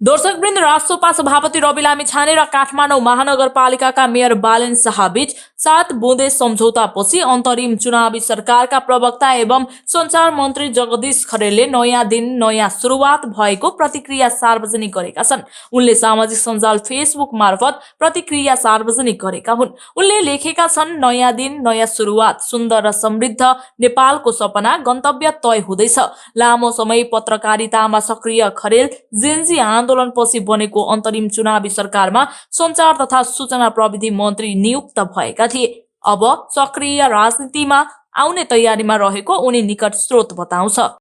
दर्शकवृन्द, राष्ट्रसभा सभापति रवि लामिछाने र काठमाडौँ महानगरपालिकाका मेयर बालेन शाहबीच 7 बुँदे सम्झौतापछि अन्तरिम चुनावी सरकारका प्रवक्ता एवं सञ्चार मन्त्री जगदीश खरेलले नयाँ दिन नयाँ सुरुवात भएको प्रतिक्रिया सार्वजनिक गरेका छन्। उनले सामाजिक सञ्जाल फेसबुक मार्फत प्रतिक्रिया सार्वजनिक गरेका हुन्। उनले लेखेका छन्, नयाँ दिन नयाँ सुरुवात, सुन्दर र समृद्ध नेपालको सपना गन्तव्य तय हुँदैछ। लामो समय पत्रकारितामा सक्रिय खरेल जेन्जी आन्दोलनपछि बनेको अन्तरिम चुनावी सरकारमा सञ्चार तथा सूचना प्रविधि मन्त्री नियुक्त भएका थिए। अब सक्रिय राजनीतिमा आउने तयारीमा रहेको उनी निकट स्रोत बताउँछ।